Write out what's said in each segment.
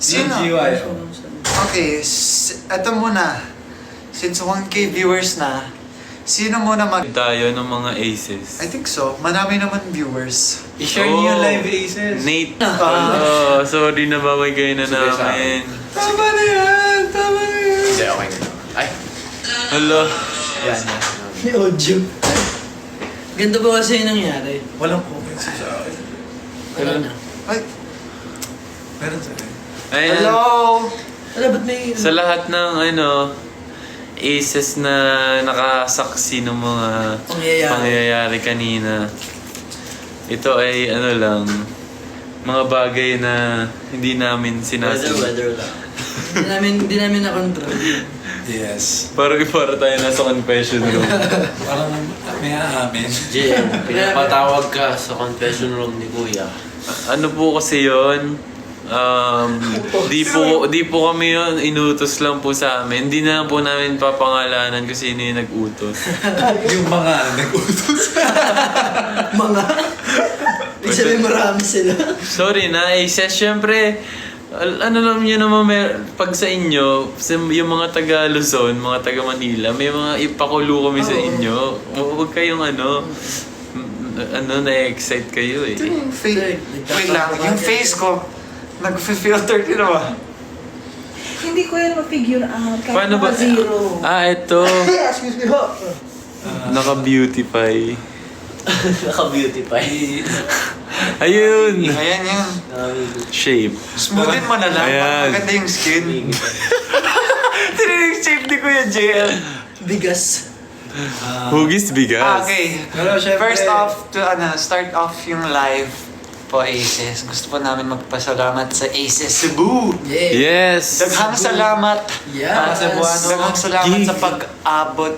Sino? Okay, eto muna. Since 1K viewers na, sino muna Tayo ng mga aces. I think so. Marami naman viewers. I-share niyo yung live aces. Nate. Sorry na babagay na namin. Tama na yan! Tama na yan! Hindi, okay na. Ay! Hala. Yan. May audio. Ganda ba kasi yung nangyari? Walang comments sa akin. Wala na. Ay! Meron sa akin. Ayan. Hello! Wala, ba't may... Sa lahat ng aces na nakasaksi ng mga pangyayari kanina. Ito ay lang, mga bagay na hindi namin sinasabi. Weather lang. Hindi namin na-control. Yes. Para tayo nasa confession room. Parang may aamin. JM, pinapatawag ka sa confession room ni Kuya. Ano po kasi yun? Di po kami yun, inutos lang po sa amin. Hindi na lang po namin papangalanan kung sino yung nag-utos. Yung mga nag-utos. Mga? Ibig sabihin marami sila. Sorry na, aces, syempre, ano lang yun naman, pag sa inyo, yung mga taga Luzon, mga taga Manila, may mga ipakulo kami sa inyo. Huwag kayong na-excite kayo eh. Ito yung face. Wait lang, yung face ko, nag-filter din ba? Hindi ko yan ma-figure out. Kahit Paano ba? zero. Ito. Excuse me ho. Naka-beautify. Naka-beautify. Ayun! Ayan yan. Shape. Smoothin mo na lang. Ayan. Maganda yung skin. Tininig shape ni Kuya JL. Bigas. Hugis bigas. Okay. Pero syempre, First off, start off yung live po Aces. Gusto po namin magpasalamat sa Aces Cebu. Yeah. Yes! Daghang salamat. Yeah. Daghang salamat sa pag-abot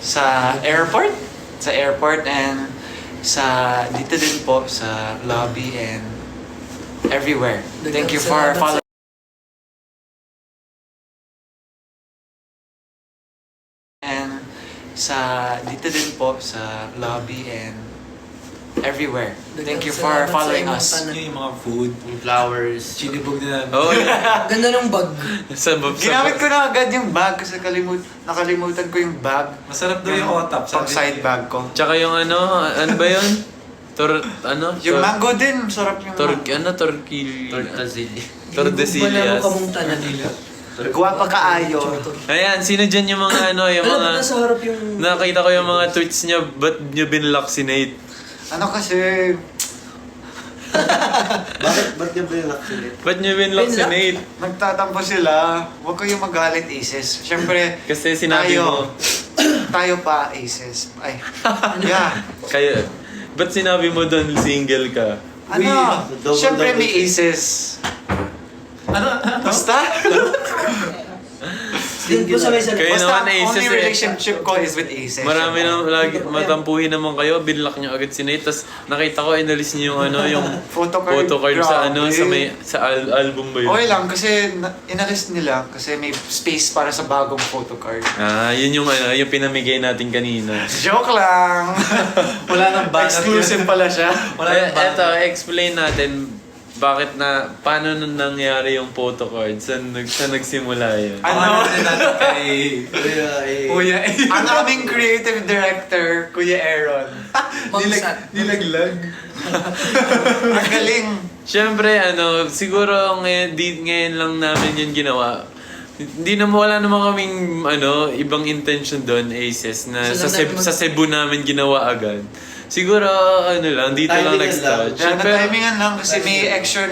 sa airport. Sa airport and sa dito din po sa lobby and everywhere. Thank you for following. And sa dito din po sa lobby and everywhere. Thank you for following us. yung mga food, Yung flowers. chinibog na Oh, Ganda ng bag. Ginamit ko na agad yung bag kasi nakalimutan ko yung bag. Masarap daw yung otap. Pang side bag ko. Tsaka yung ano ba yun? Yung mango din, sarap yung mango. Tortazili. Wala mo Tordesillas. kamong tanan. Guwapa kaayo. Ayan, sino dyan yung mga yung Alam, mga... ba't nasa harap yung... Nakita ko yung mga tweets niya, ba't niyo binlock si Nate? Ano kasi, Ba't yung pinag-vaccinate? Ba't niyo binlock si Nate? nagtatampo sila. Huwag kayong magalit, Aces. Siyempre, Kasi sinabi mo... tayo pa, Aces. Ay, yeah. Kaya... Ba't sinabi mo doon single ka? Ano? double Siyempre double may Aces. Basta? Din po sa may salita. Kayo Basta, naman, Aces only eh. relationship ko is with Aces. Marami na lagi matampuhin naman kayo, binlock niyo agad si Nate. Tapos nakita ko inalis niyo yung yung photocard sa Grabe. sa album ba yun? Okay lang kasi inalis nila kasi may space para sa bagong photocard. Yun yung yung pinamigay natin kanina. Joke lang. Wala nang banner. Exclusive pala siya. Wala nang banner. Eto, explain natin paano nung nangyari yung photocard? Saan nagsimula yun? Ano? natin kay... Kuya Ang aming creative director, Kuya Aaron. Nilaglag. Ang galing. Siyempre, siguro ngayon lang namin yun ginawa. Wala naman kaming ibang intention doon, Aces, na sa Cebu namin ginawa agad. Siguro, lang, dito lang nag-start. Kaya na-timingan lang kasi may extra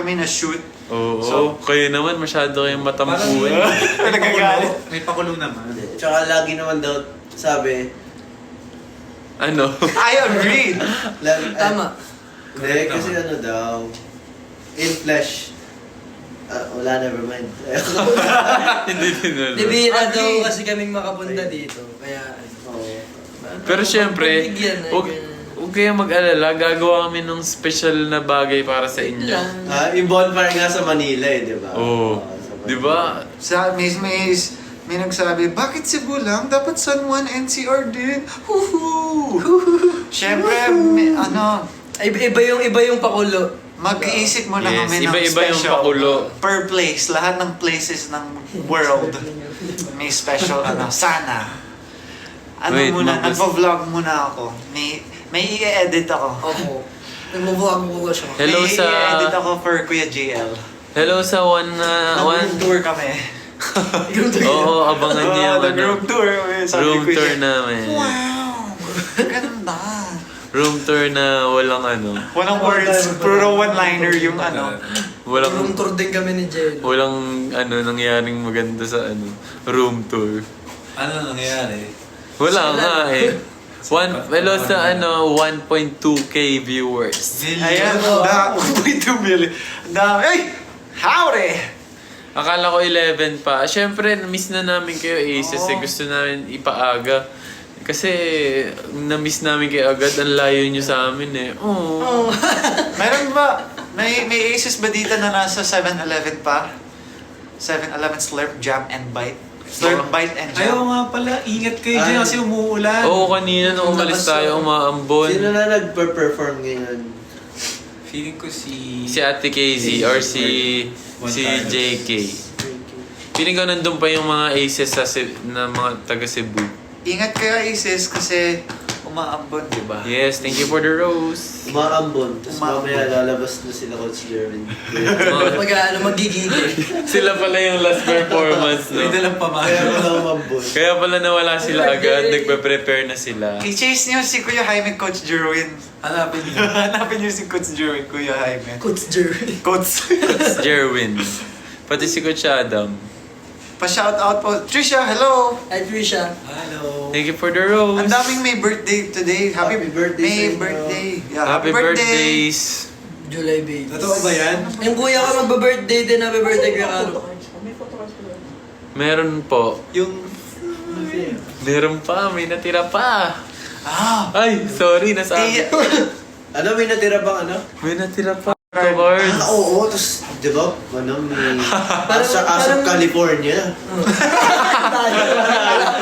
kami na shoot. Oo, So, kayo naman masyado kayong matampuan. Nagagalit. May pakulo naman. Tsaka lagi naman daw sabi, I agree. Tama. Hindi, kasi daw, in flesh. Wala, never mind. Hindi din. Bibira daw Agree. kasi kaming makapunta dito. Kaya... Pero syempre, huwag kayong mag-alala. Gagawa kami ng special na bagay para sa inyo. Yung bonfire nga sa Manila di ba? Oo. Di ba? May nagsabi, bakit Cebu lang? Dapat San Juan NCR din. Huhu! Siyempre, iba Iba yung pakulo. Mag-iisip muna Yes, kami ng iba-iba yung special. pakulo. Per place, lahat ng places ng world. May special, sana. Wait, Nagpo-vlog muna ako. May i-edit ako. Opo. Nagbubuhang mo siya. Hello May sa... i-edit ako for Kuya JL. Hello sa one... Tour kami. Oo, abangan niyo yung Room tour. room tour namin. Wow! Ganda. Room tour na walang Walang words, puro one-liner yung Room walang tour din kami ni Jel. walang nangyaring maganda sa room tour. Ano nangyayari? Wala nga eh. Hello sa 1.2k viewers. Ayan, 1.2 million. Dami. Ay! Howdy! Akala ko 11 pa. Siyempre, na-miss na namin kayo Aces. Oo. Gusto namin ipaaga. Kasi, na-miss namin kayo agad. Ang layo nyo sa amin eh. Oh. Meron ba? May Aces ba dito na nasa 7-Eleven pa? 7-Eleven Slurp, Jam, and Bite? Slurp, Bite, and Ayaw Jam. nga pala, ingat kayo dyan kasi umuulan. Oo, kanina nung umalis tayo, umaambon. Sino na nagpe-perform ngayon? Feeling ko si... Si Ate KZ or si JK. Feeling ko nandun pa yung mga Aces na mga taga Cebu. Ingat kayo, Aces, kasi umaambon, di ba? Yes, thank you for the rose. Umaambon. Tapos Umaambon. mamaya lalabas na sila Coach Jervin. Magigigil. Sila pala yung last performance, no? May dalang pamahal. Kaya wala umambon. Kaya pala nawala sila agad, nagpe-prepare na sila. I-chase niyo si Kuya Jaime, Coach Jerwin. Hanapin niyo. Hanapin niyo si Coach Jerwin, Kuya Jaime. Coach Jerry. Coach. Jerwin. Pati si Coach Adam. Pa-shoutout po. Trisha, hello! At Trisha. Hello. Thank you for the rose. Ang daming may birthday today. Happy birthday sa May inyo. birthday. Yeah, Happy birthdays. July baby. Totoo ba yan? Yung kuya ko magba-birthday din. Happy birthday kuya Karo. Meron po. Yung... Meron pa, may natira pa. Ah! Ay, sorry, nasabi. Ano, may natira bang ano? May natira pa. Cards. Oo, tapos, di ba, may... Parang- Asap California.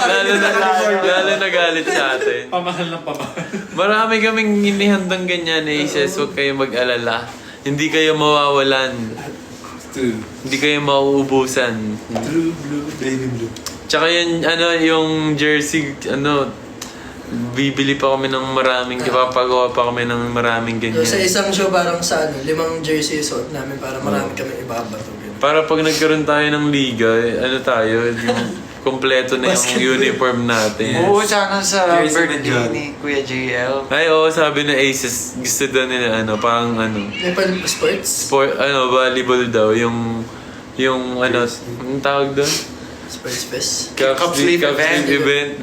Lalo nagalit sa atin. Pamahal ng pamahal. Marami kaming inihandang ganyan eh. Says, huwag kayo mag-alala. Hindi kayo mawawalan. True. Hindi kayo mauubusan. True blue, baby blue. Tsaka yung jersey, bibili pa kami ng maraming, ipapagawa pa kami ng maraming ganyan. Sa isang show parang sa 5 jersey suot namin para marami kami ibabato. Para pag nagkaroon tayo ng liga, yung kompleto na yung uniform natin. Oo, sana sa Jersey birthday man dyan. ni Kuya JL. Ay, oo, sabi na Aces, gusto daw nila, May sports? volleyball daw, yung ang tawag doon? Sports fest? Cup sleeve event. event.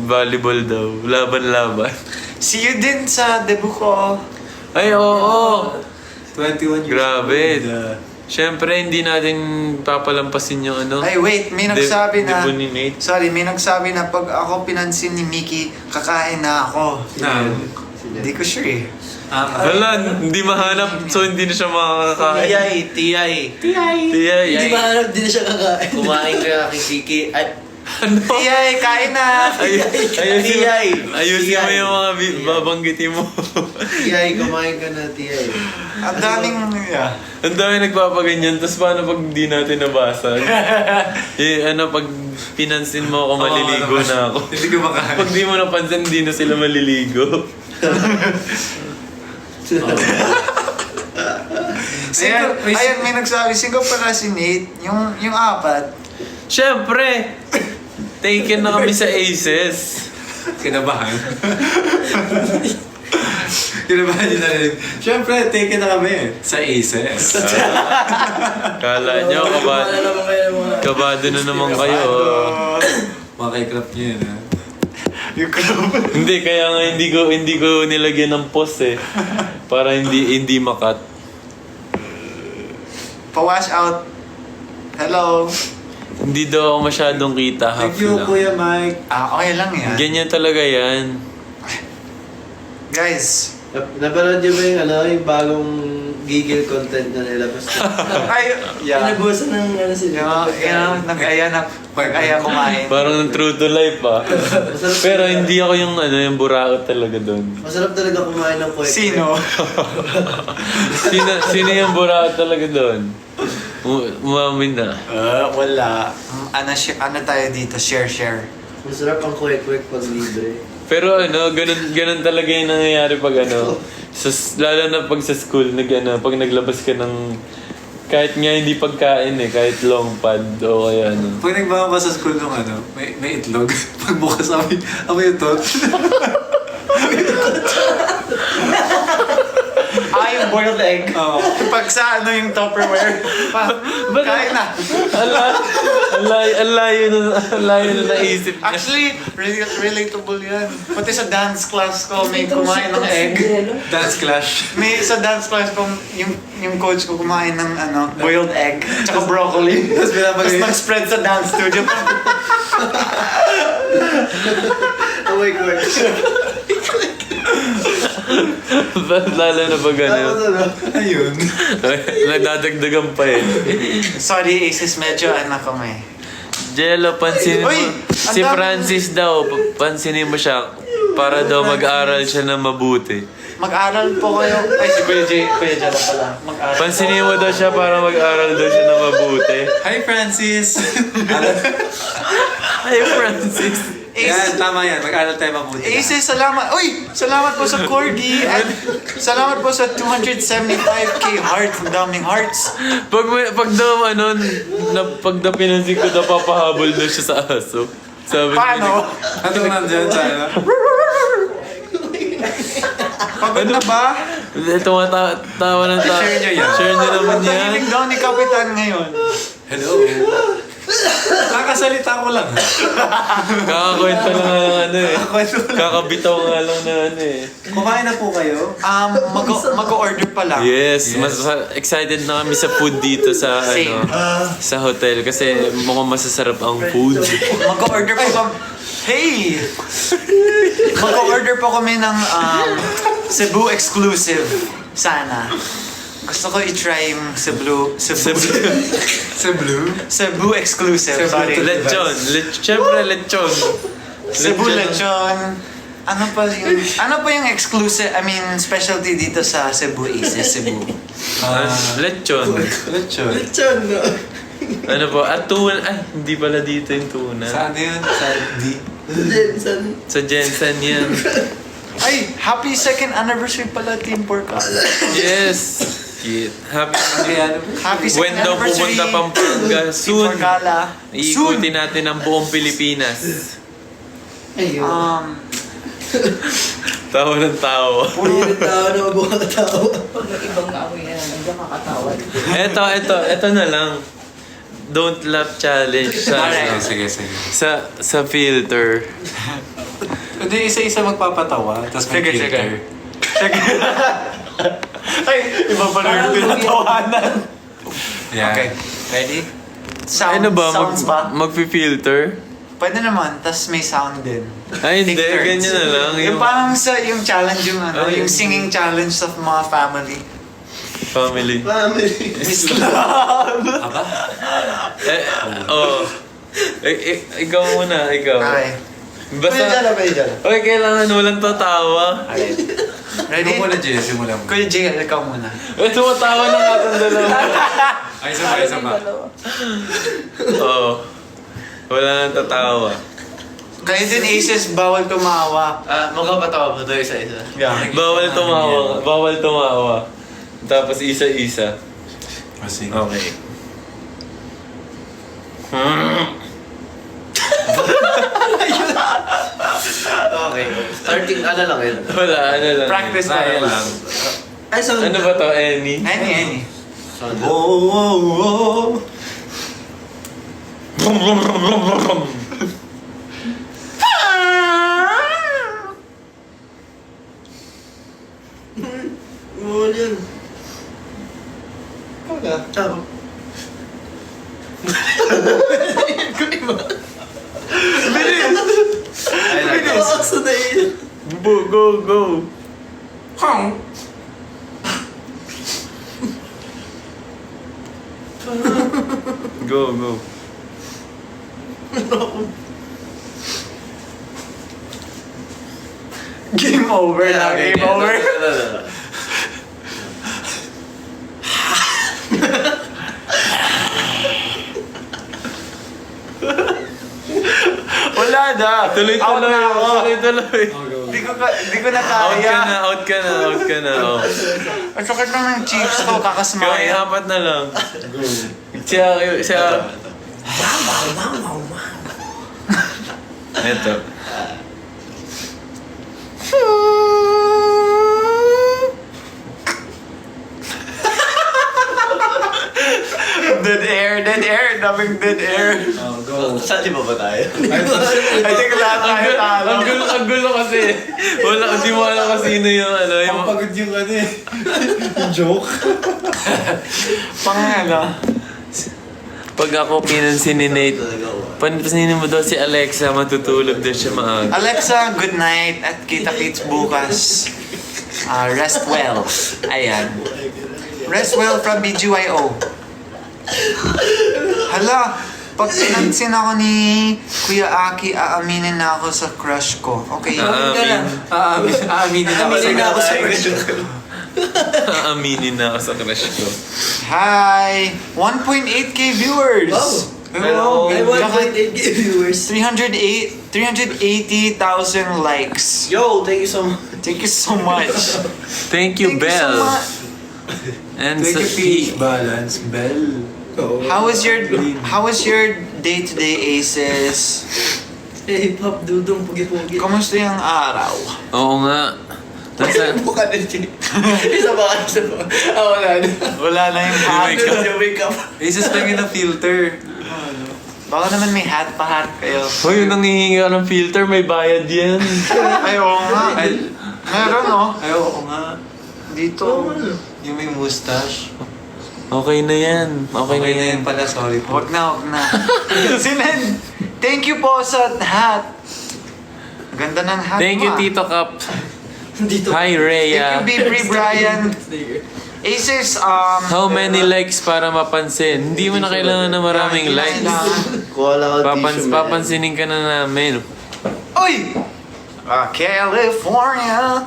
Volleyball daw, laban-laban. See you din sa debut ko. Ay, oo. 21 years Grabe. old. Siyempre, hindi natin papalampasin yung Ay, wait, may nagsabi na... debut ni Nate. Sorry, may nagsabi na pag ako pinansin ni Mickey, kakain na ako. Na. Hindi ko sure eh. Wala, hindi mahanap, so hindi na siya makakakain. Tiyay. Tiyay. Hindi mahanap din na siya kakain. Kumain ka kay Kiki. Ay, Tiyay, kain na! Ayusin mo yung mga babanggitin mo. Tiyay, kumain ka na, Tiyay. Ang daming... Yeah. Ang dami nagpapaganyan, tapos paano pag di natin nabasa? Pag pinansin mo ako, maliligo na ako. Hindi ko makain. Pag di mo napansin, hindi na sila maliligo. Ayan, may nagsabi, single pala si Nate, yung apat. Siyempre, taken na kami sa Aces. Kinabahan. Kinabahan yun na rin. Siyempre, taken na kami sa Aces. Kala nyo, Wala naman kayo ng mga... kabado na naman kayo. Mga kay-craft niyo yun, ha? Yung club. Hindi, kaya nga hindi ko nilagyan ng post eh. Para hindi makat. Pa-wash out. Hello. Hindi daw ako masyadong kita, half Thank you, lang. Kuya Mike. Okay lang yan. Ganyan talaga yan. Guys, Napanood niyo ba yung bagong gigil content na nilabas? Ay, yeah. Pinabusan ng sila. Nag-aya kumain. Parang true to life ah. Pero hindi ako yung yung buraot talaga doon. Masarap talaga kumain ng kwek. Sino? Sino yung buraot talaga doon? Umamin na. Wala. Ano tayo dito? Share. Masarap ang kwek-kwek pag libre. Pero ganun talaga yung nangyayari pag lalo na pag sa school, pag naglabas ka ng, kahit nga hindi pagkain kahit long pad o kaya Pag nagbaka pa sa school nung may itlog. Pagbukas amoy ito. Yung boiled egg. Oo. Pag sa yung Tupperware. Kain na. Ang layo na naisip niya. Actually, relatable yan. Pati sa dance class ko, may kumain ng egg. Dance clash. May sa dance class ko, yung coach ko kumain ng boiled egg, tsaka broccoli. Tapos Tapos nag-spread sa dance studio. Amoy kwek. Lalo na pag Ayun. nagdadagdagan pa Sorry, Aces, medyo ko may. Jello, pansinin mo. Uy! Si Ang dami- Francis daw, pansinin mo siya para daw mag-aral siya na mabuti. Mag-aral po kayo. Ay, si Kuya Jada pala. Mag-aral. Pansinin mo daw siya para mag-aral daw siya na mabuti. Hi, Francis! Hi, Francis. Yan, tama yan. Mag-aral tayo mabuti. Aces, salamat. Uy! Salamat po sa Corgi. At salamat po sa 275k hearts. Ang daming hearts. Pag daw pinansin ko daw papahabol daw siya sa aso. Sabi Paano? Anong nandyan sa Pagod na ba? Tumatawa ng tao. Share niyo yan. Share niyo naman yan. Tahimik daw ni Kapitan ngayon. Hello. Kakasalita ko lang. Kakakwento lang ng Kakabitaw nga lang na Kumain na po kayo? Mag-order pa lang. Yes, mas excited na kami sa food dito sa Same. sa hotel kasi mukhang masasarap ang food. Mag-order po kami. Hey! Mag-order po kami ng Cebu exclusive. Sana. Gusto ko i-try yung Cebu exclusive. Sorry. Lechon. Siyempre lechon. Cebu lechon. Ano pa yung exclusive, specialty dito sa Cebu Aces, Cebu? Lechon. Lechon. Lechon, no? Ano po? At tuna. Ay, hindi pala dito yung tuna. Saan yun? Sa D? Jensen. Sa Jensen yan. Ay, happy 2nd anniversary pala Team Porka. Yes. Shit. Happy 2nd When daw anniversary. pupunta Pampanga Team soon. Porkala. Iikutin natin ang buong Pilipinas. Ayun. Tawa ng tawa. Puro tao na mabuha tao. Pag may ibang amoy yan, nandiyan kakatawad. Ito na lang. Don't laugh challenge sa Sige. sa filter. Hindi, isa-isa magpapatawa. Tapos may Sige. filter. Ay, iba pala yung pinatawanan. Yan. Okay, ready? Sound, Ano ba? sounds ba? Magpi-filter? Pwede naman, tas may sound din. Ay, hindi. Take turns. Ganyan na lang. Yung parang yung challenge Ay, yung singing challenge of mga family. Family. Family. Aba? Ikaw muna, ikaw. Okay. Basta, okay, kailangan walang tatawa. Ready? Ikaw muna, Jay. Simulan mo. Kuya Jay, ikaw muna. Tumatawa na nga itong dalawa. Ay, isa pa. Oo. Wala nang tatawa. Kayo din, Aces, bawal tumawa. Magkapatawa ba ito isa-isa? Yeah. Bawal tumawa. Bawal tumawa. Tapos isa-isa. Sige. Okay. Okay. Starting lang yun. Wala, ano lang. Practice na Kaya lang. lang. Ay, sound. Ano ba to, Annie? Any. Oh. Mahal yan. Wala. Tama. Ay, Ako sa na yun. Go. Go, go. Game over na, game over. Wala na. Tuloy-tuloy. Out na ako. Tuloy-tuloy. Di ko na Out ka kaya. na, out ka na, out ka na. Oh. Ang sakit lang ng cheeks ko, Gawin kakasmaya. apat na lang. Siya. Ito. Dead air, daming dead air. Oh, go. Saan di ba tayo? I think lahat tayo talo. Ang gulo kasi. Wala, di mo alam kasi sino yung ano. Yung, Pagod yung ano eh. Yung joke. Pang ano. pag ako pinansin ni Nate, pansinin mo daw si Alexa, matutulog daw siya maaga. Alexa, good night at kita-kits bukas. Rest well. Ayan. Rest well from BGYO. Hala, pag pinansin ako ni Kuya Aki, aaminin na ako sa crush ko. Okay? Aaminin Aminin ako sa question. Aaminin na ako sa crush ko. Hi! 1.8k viewers! Wow. Hello! May 1.8k viewers. 380,000 likes. Yo, thank you so much. Thank you so much. Thank you, Thank you so Belle. much. And Take sa your pH balance, Bell. How was your day-to-day Aces? Eh, hip-hop dudong pugi-pugi. Kamusta yung araw? Oo nga. Nasa, Mukha din siya. Isa ba? Wala na. Wala na yung hat. Yung wake up. Aces lang yun na filter. Baka naman may hat pa hat kayo. Hoy, yung nangihingi ka ng filter, may bayad yan. Ay, oo nga. Meron, no? Ayoko nga. Dito. Yung may mustache. Okay na yan. Okay na yan. pala, sorry po. Huwag na. Sinen, thank you po sa hat. Ganda ng hat Thank you, mo, ah. Tito Cap. Dito. Hi, Thank Rhea. you, Bibri Brian. Aces, How many likes para mapansin? Hindi mo na kailangan na maraming likes. Kuha lang ako tissue, man. Papansinin ka na namin. Uy! California.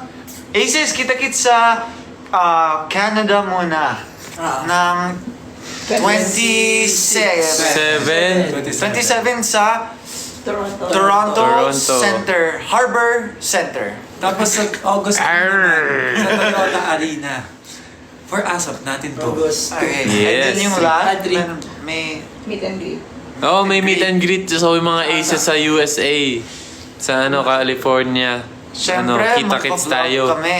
Aces, kita-kits sa Canada muna. Ng 27. 27 sa Toronto Center. Harbor Center. Tapos sa August Arr. sa Toyota Arena. For ASAP natin to. August. Okay. Yes. And then yung last, Adri. may Meet and greet. Oo, may meet and greet sa yung mga aces sa USA. Sa California. syempre, kita-kits magpa-vlog tayo. kami.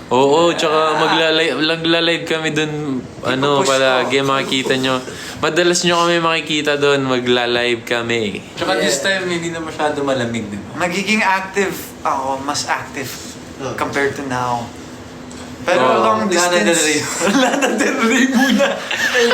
Oo, tsaka magla-live kami dun, Ipapush palagi ko. makikita nyo. Madalas nyo kami makikita dun, magla-live kami. Tsaka this time, hindi na masyado malamig din. Magiging active ako, mas active compared to now. Pero Oh. long Lana Del distance. Rey. Lana Del Rey muna.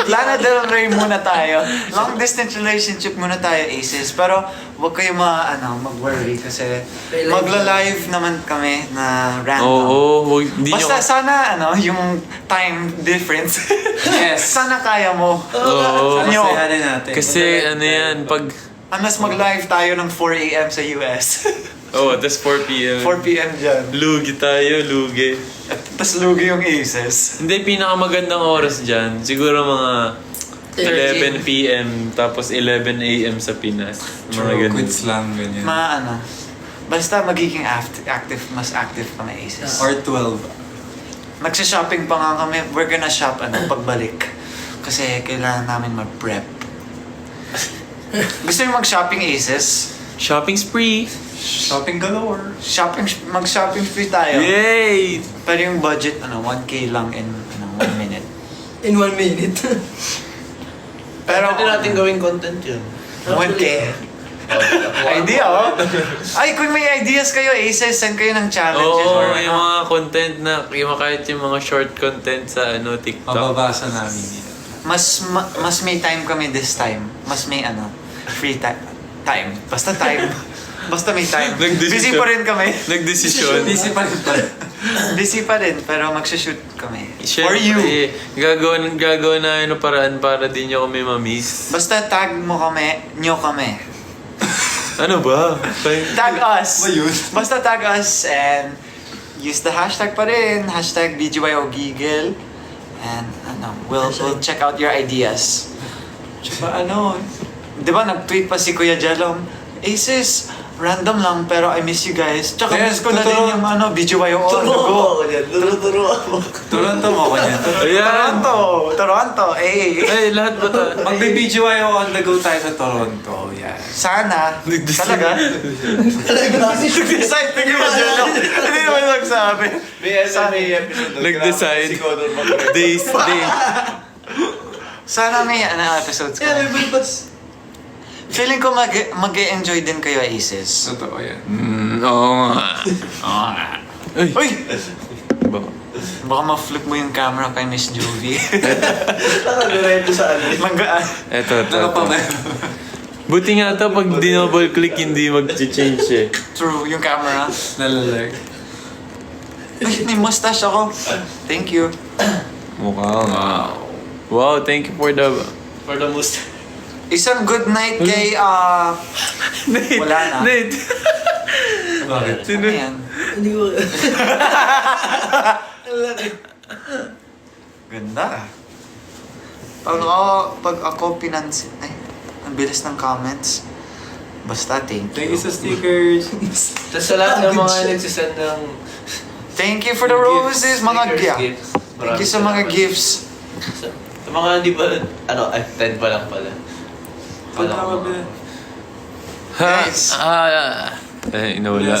Lana Del Rey muna tayo. Long distance relationship muna tayo, Aces. Pero wag kayo mag-worry kasi magla-live naman kami na random. Oo, hindi nyo... Basta sana yung time difference. Yes. Sana kaya mo. Oo. Sana Nyo. sayanin natin. Kasi yan, pag... Unless mag-live tayo ng 4 a.m. sa US. Oh, that's 4 p.m. 4 p.m. dyan. Lugi tayo, lugi. Tapos lugi yung Aces. Hindi, pinakamagandang oras dyan. Siguro mga 11 p.m. tapos 11 a.m. sa Pinas. Mga True, ganun. quits lang, ganyan. Basta magiging active, mas active kami Aces. Or 12. Nagsha-shopping pa nga kami. We're gonna shop pagbalik. Kasi kailangan namin mag-prep. Gusto niyo mag-shopping Aces? Shopping spree! Shopping galore. Mag-shopping spree tayo. Yay! Pero yung budget, 1K lang in 1 minute. In 1 minute. Pero, Pwede natin gawing content yun. 1K. Idea, oh. Ay, kung may ideas kayo, Aces, send kayo ng challenges. Oo, or yung mga content na, kahit yung mga short content sa TikTok. Mababasa namin yan. Mas may time kami this time. Mas may free time. Basta time. Basta may time. Nagdesisyon. Busy pa rin kami. Nagdesisyon. Busy pa rin pala. Busy pa rin, pero magsha-shoot kami. For Siyempre, you. gagawa na ng paraan para di nyo kami mamiss. Basta tag mo kami, nyo kami. Ano ba? Tag us. Basta tag us and use the hashtag pa rin. Hashtag BGYOGiggle. And we'll check out your ideas. Tsaka di ba nag-tweet pa si Kuya Jelom, Aces, random lang pero I miss you guys. Tsaka Yes, miss ko na din totoo. yung BGYO on the go. Turo ako. Toronto mo ako niyan. Ayan! Toronto, eh. Ay, lahat ba ta? Magbe-BGY ako on the go tayo sa Toronto. Yan. Sana. Talaga? Nag-decide na Kuya Jelom. Hindi naman nagsabi. May SMA episode doon. Nag-decide. Si Connor mag- Day. Sana may episodes ko. Yeah, may bulbas. Feeling ko mag-e-enjoy din kayo, Aces. Totoo yan. Oo nga. Ay! Uy! Baka. Baka ma-flip mo yung camera kay Miss Juvie. Nakagureto sa ano. Langgaan. Eto. Nakapamay. Buti nga ito, pag dinouble click, hindi mag-change eh. True, yung camera. Nalalag. Ay, may mustache ako. Thank you. Mukha nga. Wow, thank you for the most. Isang good night kay, Nate! Wala na. Nate! Bakit? Sino? ano yan? Hindi ko... Ganda. Pag ako pinansin, ay, ang bilis ng comments. Basta, thank Thank you. you sa stickers. Tapos sa lahat ng mga nagsisend ng Thank you for the roses, mga stickers, gifts. gifts. Thank you sa mga gifts. Sa mga di ba, 10 pa lang pala. Kala ko mga... Guys. Nawala.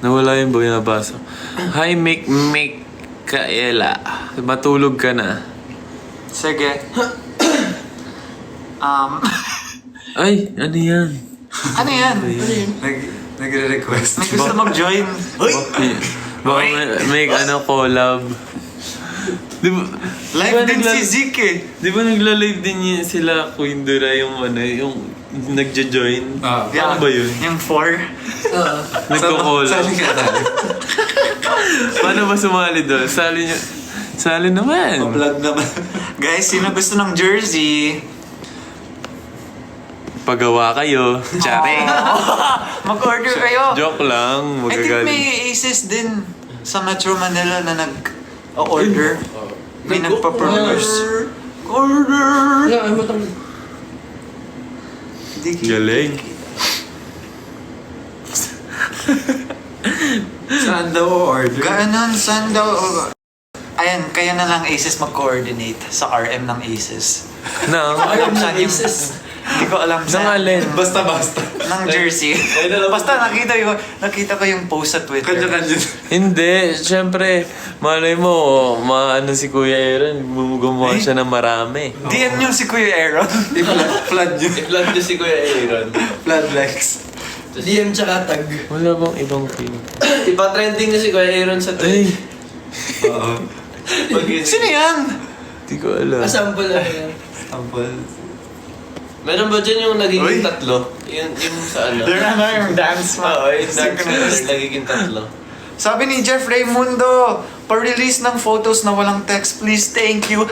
Nawala yung binabasa. Hi, Mikaela. Matulog ka na. Sige. Ay, ano yan? Ano yan? Nagre-request. May gusto mag-join. Baka may collab. Di ba, Live din si Zeke eh. Di ba nagla-live din sila Queen Dura yung nagja-join? Ano ba yun? Yung 4. Nagko-collab. Sali ka tayo. Paano ba sumali doon? Sali naman. Pa-vlog naman. Guys, sino gusto ng jersey? Pagawa kayo. Tsare. Mag-order kayo. Joke lang. I think Magagaling. may Aces din sa Metro Manila na nag-order. May nagpa-produce. Order! Wala, ay matang... Hindi Galing. Saan daw order? Ganon, saan daw? Ayan, kaya na lang Aces mag-coordinate sa RM ng Aces. Nang? Alam saan yung... Hindi ko alam Nang saan. alin? Basta-basta. Ng jersey. Basta nakita ko yung post sa Twitter. Kanya-kanya. Hindi. Siyempre, malay mo, maano si Kuya Aaron, gumawa siya ng marami. DM nyo si Kuya Aaron. Flood nyo. I-vlog nyo si Kuya Aaron. Flood likes. DM tsaka tag. Wala bang ibang team? Ipa-trending nyo si Kuya Aaron sa Ay, Oo. Sino yan? di ko alam. Sample lang yan. Sample. Meron ba dyan yung nagiging Uy. tatlo? Yung sa ano? Yung dance Oo, yung dance Synchronized. nagiging tatlo. Sabi ni Jeff Raymundo, pa-release ng photos na walang text, please, thank you.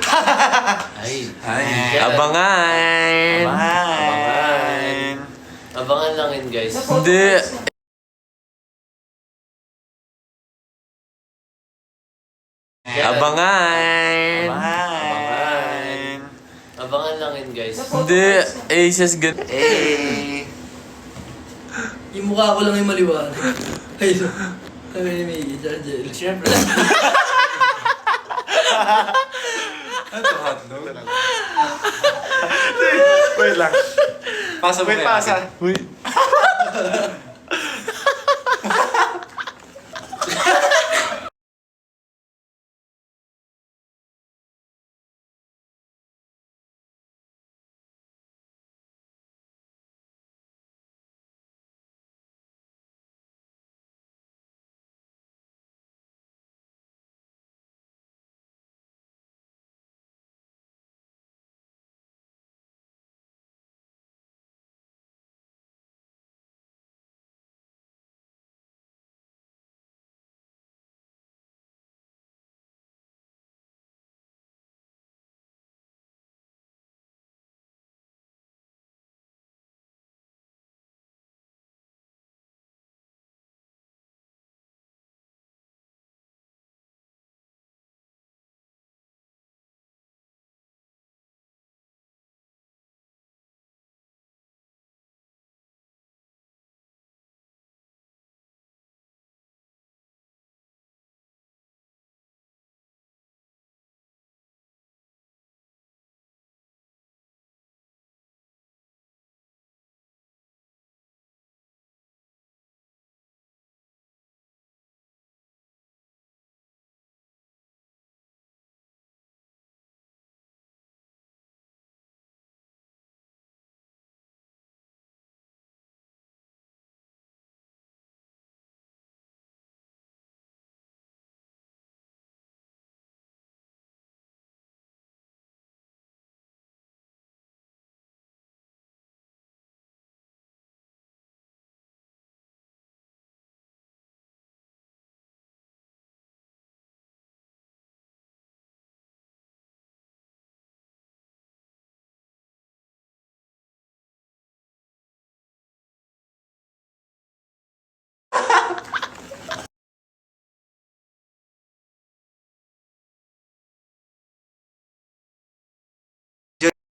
Ay. Ay. Abangan! Abangan. Abangan lang yun, guys. Hindi. Abangan! Abangan. Abangan lang yun, guys. Hindi. Aces gan... Eh. Yung mukha ko lang yung maliwanag. Ay, sabi ni Miggy, Jarjel. Siyempre. Ano to, hotdog? Wait lang. Pasa mo Wait, kaya pasa. Wait.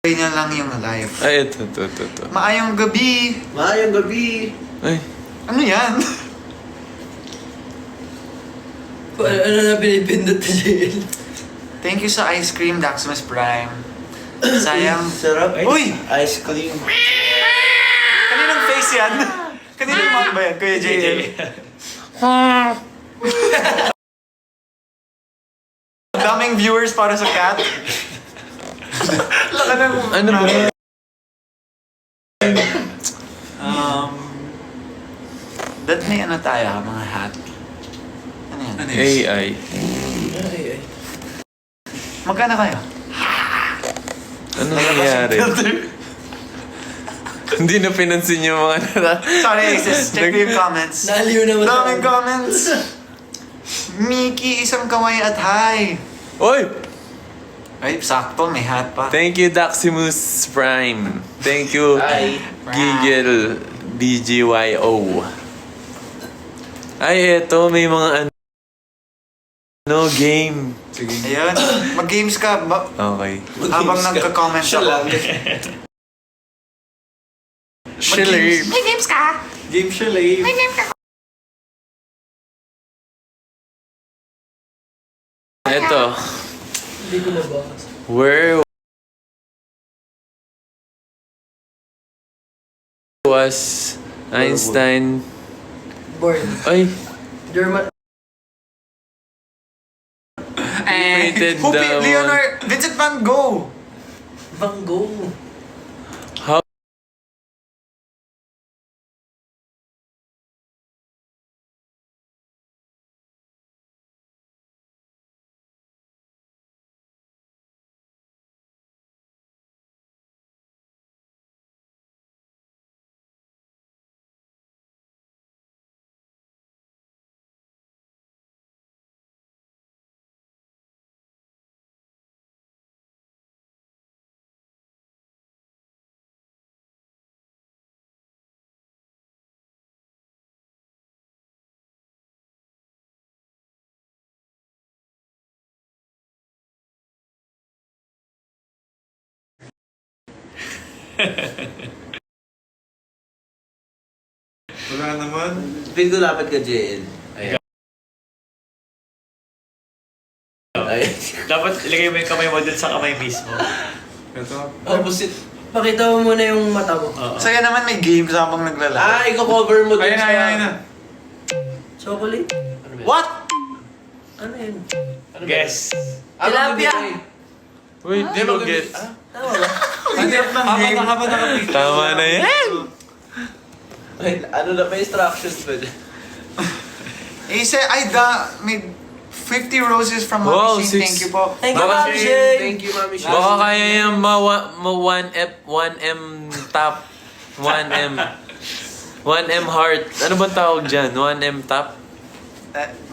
niya lang yung live. Ay, ito. Maayong gabi. Maayong gabi. Ay, Ano yan? Ano na pinipindot na JL? Thank you sa ice cream, Daxmas Prime. Sayang. Sarap. Uy! Ice cream. Kaninang face yan? Kaninang mouth ba yan, Kuya JL? Daming viewers para sa cat. Laka ng... ano ba? That may ano tayo, mga hat. Ano yan? AI. Ay, ay. Magkano kayo? Ano nangyari? Hindi na pinansin yung mga Sorry, sis. Check yung comments. Naliw naman ako. Daming comments. Mickey, isang kaway at hi. Oy! Ay, sakto. May hat pa. Thank you, Daximus Prime. Thank you, Hi. Giggle BGYO. Ay, eto, may mga game. Sige. Ayun. Mag-games ka. Okay. Habang nagka-comment Siya ako. lang. Shiller. May games ka? Game siya live. Eto. Hindi ko nabasa. Where was Einstein? Born. Ay, German. Created Who the picked Leonard? Vincent Van Gogh. Van Gogh. how Wala naman. Feel ko lapit ka, JL. Ayan. Ay. Dapat ilagay mo yung kamay mo dun sa kamay mismo. Ito. Opposite. Pakita mo muna yung mata mo. Saya naman may games habang naglalaro. Ah, iko-cover mo dun Ayun na, sa... ayun na. Chocolate? Ano ba yun? What? Ano yun? Ano ba Guess. yun? Tilapia! wait, di ko get. Tama ba? Ang hirap ng game. Habang nakapit. Tama na yan. Wait, ano na ba instructions ba dyan? May 50 roses from Wow, Mami Shane. six. Thank you po. Thank you, Baka- Mami Shane! Thank you, Mami Shane. Baka kaya yung 1M top. 1M. 1M heart. Ano bang tawag dyan? 1M top?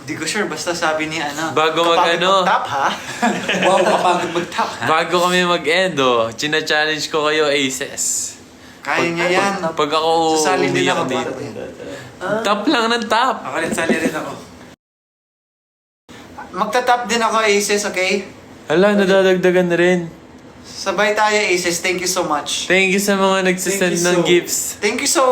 Di ko sure. Basta sabi ni ano. Bago kapagod mag-ano. mag-tap ha? Wow, kapagod mag-top, ha? Bago kami mag-end, china-challenge ko kayo, aces. Kaya niya yan. Pag ako Sasali din umiyak ako. dito. Top lang ng top. Ako rin, sali rin ako. Magta-tap din ako, Aces, okay? Hala, nadadagdagan na rin. Sabay tayo, Aces. Thank you so much. Thank you sa mga nagsisend Thank you ng so- gifts. Thank you so...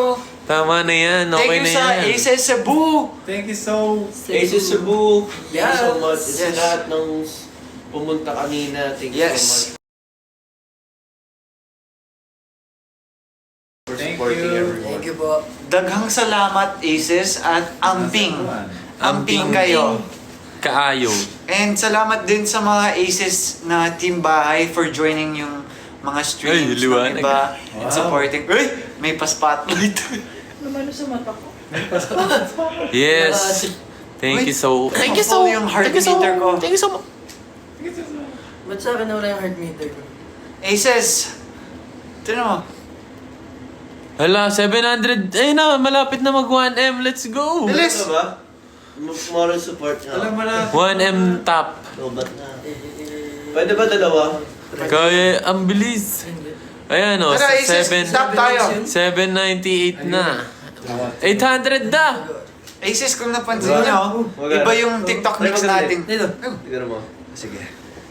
Tama na yan, Thank okay you na sa yan. Aces Cebu. Thank you so... Aces Cebu. Thank you so Yes. much. Sa Yes. lahat ng pumunta kanina. Thank you so much. Yes. For Thank supporting you. everyone. Thank you po. Daghang salamat, Aces, at amping. Amping kayo. Kaayo. And salamat din sa mga Aces na team bahay for joining yung mga streams Ay, liwanag. ng iba and supporting. Uy! May pa-spotlight. Lumano sa mata ko. Yes. Thank you so... Thank you so yung heart meter ko. Thank you so much. Ba't sa akin nawala yung heart meter ko? Aces! Tignan mo. Hala, 700. Ay na, malapit na mag 1M. Let's go. Bilis! Ito ba? Moral support nga. Alam mo na. 1M top. Lobat na. Pwede ba dalawa? Kaya, ang bilis. Ayan o, Tara, Aces, 7... stop tayo. 798 na. 800 na. Aces, kung napansin nyo, iba yung TikTok mix natin. Dito. Tignan mo. Sige.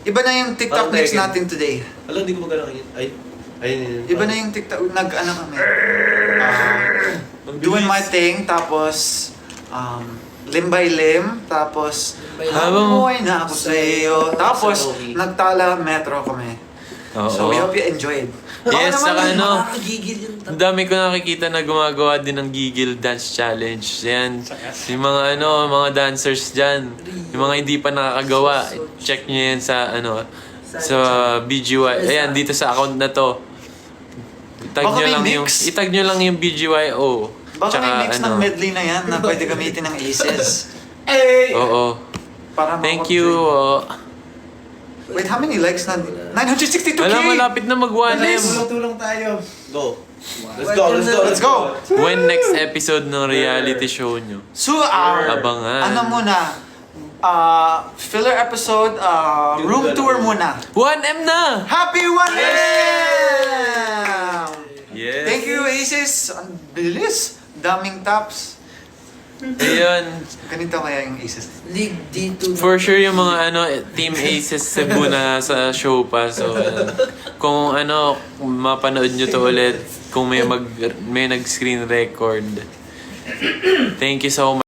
Iba na yung TikTok Parang mix Tekken. natin today. Alam, hindi ko magana kayo. Ay. Ayun. Iba na yung TikTok, nag-ano kami. Doing my thing, tapos limb by limb, tapos Habang- hamoy na ako sa'yo. Tapos nagtala metro kami. Oo. So we hope you enjoyed. Yes, saka ano, Nakakagigil yung ang dami ko nakikita na gumagawa din ng Gigil Dance Challenge. Yan, yung mga mga dancers dyan. Yung mga hindi pa nakakagawa, check nyo yan sa sa BGY. Ayan, dito sa account na to. Itag Baka nyo may lang mix. itag nyo lang yung BGYO. Baka may mix ng ano. medley na yan na pwede gamitin ng Aces. Oo. Para Thank you. Oh. Wait, how many likes na? 962K! Wala, malapit na mag 1M. Tulong tayo. Go. Let's go, let's go, Let's go! When next episode ng reality show nyo? So, our, Abangan. ano muna, filler episode, room tour muna. 1M na! Happy 1M! Yes. Thank you, Aces. Ang bilis. Daming taps. Ayun. Ganito kaya yung Aces. League D2. For sure yung mga Team Aces Cebu na sa show pa. So, kung mapanood nyo to ulit, kung may nag-screen record. Thank you so much.